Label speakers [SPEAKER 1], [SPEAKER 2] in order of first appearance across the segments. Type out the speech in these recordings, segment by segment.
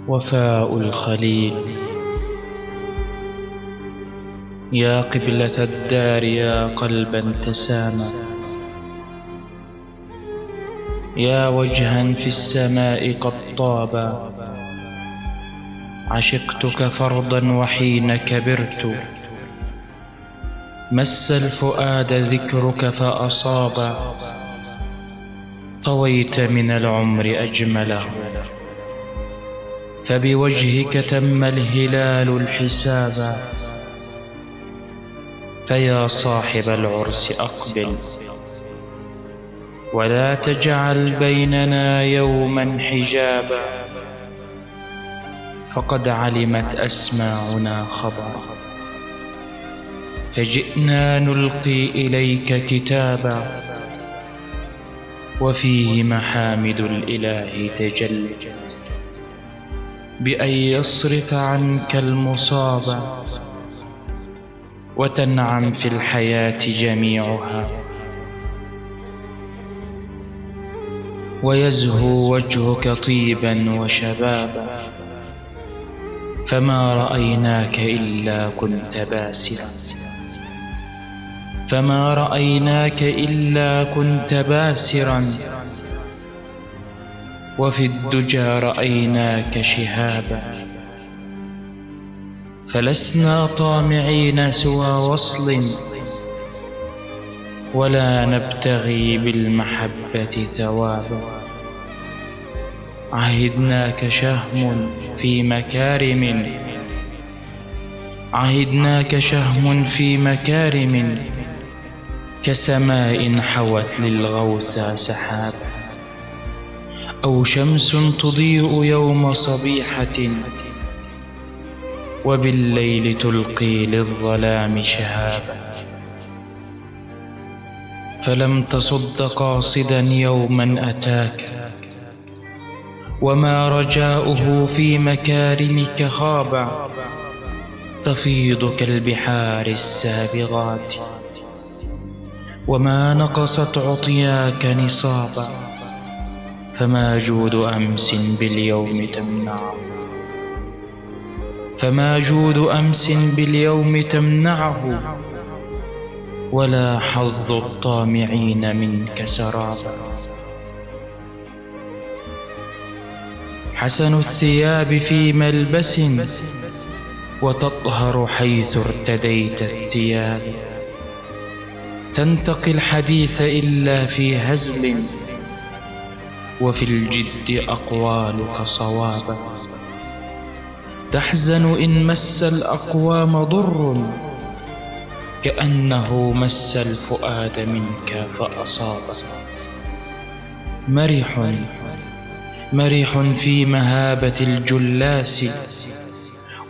[SPEAKER 1] وفاء الخليل. يا قبلة الدار يا قلبا تسامى، يا وجها في السماء قد طابا. عشقتك فرضا وحين كبرت، مس الفؤاد ذكرك فأصابا. طويت من العمر أجمله، فبوجهك تم الهلال الحسابا. فيا صاحب العرس أقبل، ولا تجعل بيننا يوما حجابا. فقد علمت أسماعنا خبرا، فجئنا نلقي إليك كتابا. وفيه محامد الإله تجلت، بأن يصرف عنك المصابا، وتنعم في الحياة جميعها، ويزهو وجهك طيبا وشبابا. فما رأيناك إلا كنت باسرا، فما رأيناك إلا كنت باسرا. وفي الدجى رأيناك شهابا، فلسنا طامعين سوى وصل، ولا نبتغي بالمحبة ثوابا. عهدناك شهم في مكارم، عهدناك شهم في مكارم، كسماء حوت للغوثى سحابا. أو شمس تضيء يوم صبيحة، وبالليل تلقي للظلام شهابا. فلم تصد قاصدا يوما أتاك، وما رجاؤه في مكارمك خابا. تفيض كالبحار السابغات، وما نقصت عطياك نصابا. فما جود أمس باليوم تمنعه، فما جود أمس باليوم تمنعه، ولا حظ الطامعين منك سرابا. حسن الثياب في ملبس، وتطهر حيث ارتديت الثياب. تنتقي الحديث إلا في هزل، وفي الجد أقوالك صوابا. تحزن إن مس الأقوام ضر، كأنه مس الفؤاد منك فأصابا. مرح في مهابة الجلاس،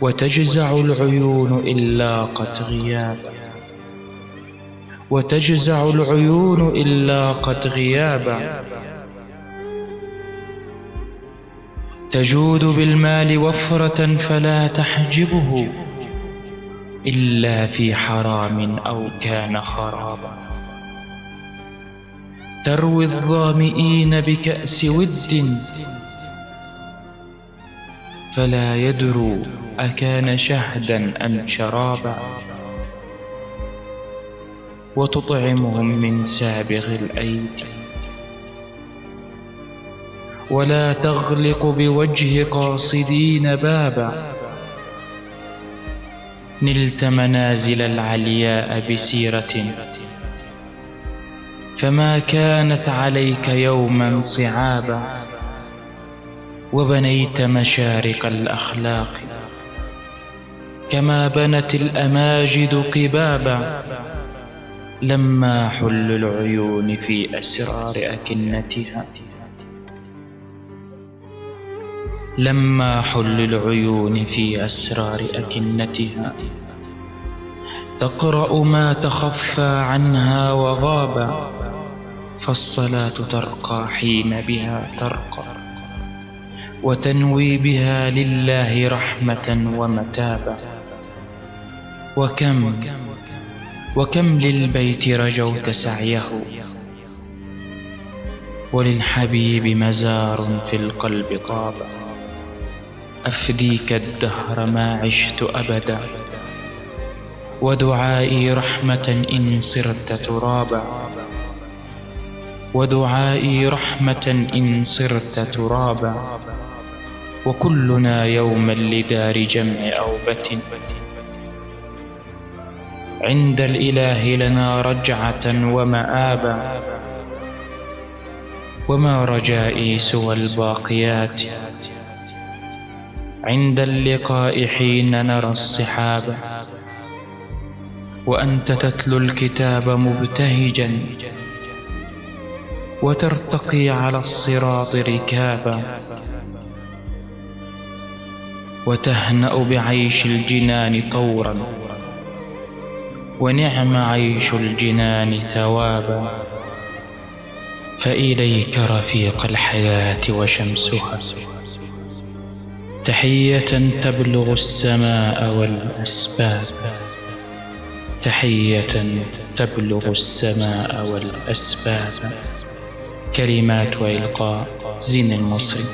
[SPEAKER 1] وتجزع العيون إن لاقت غيابا. وتجزع العيون إن لاقت غيابا. تجود بالمال وفرة فلا تحجبه، إلا في حرام أو كان خرابا. تروي الظامئين بكأس ود، فلا يدروا أكان شهدا أم شرابا. وتطعمهم من سابغ الأيدي، ولا تغلق بوجه قاصدين بابا. نلت منازل العلياء بسيرة، فما كانت عليك يوما صعابا. وبنيت مشارق الأخلاق، كما بنت الأماجد قبابا. لما حل العيون في أسرار أكنتها، لما حل العيون في أسرار أكنتها. تقرأ ما تخفى عنها وغابا، فالصلاة ترقى حين بها ترقى، وتنوي بها لله رحمة ومتابا. وكم للبيت رجوت سعيه، وللحبيب مزار في القلب طابا. أفديك الدهر ما عشت أبدا، ودعائي رحمة إن صرت ترابا، ودعائي رحمة إن صرت ترابا، وكلنا يوما لدار جمع أوبة، عند الإله لنا رجعة ومآبا، وما رجائي سوى الباقيات عند اللقاء حين نرى الصحاب، وأنت تتلو الكتاب مبتهجا وترتقي على الصراط ركابا، وتهنأ بعيش الجنان طورا، ونعم عيش الجنان ثوابا، فإليك رفيق الحياة وشمسها، تحية تبلغ السماء والأسباب، تحية تبلغ السماء والأسباب. كلمات وإلقاء زين المصري.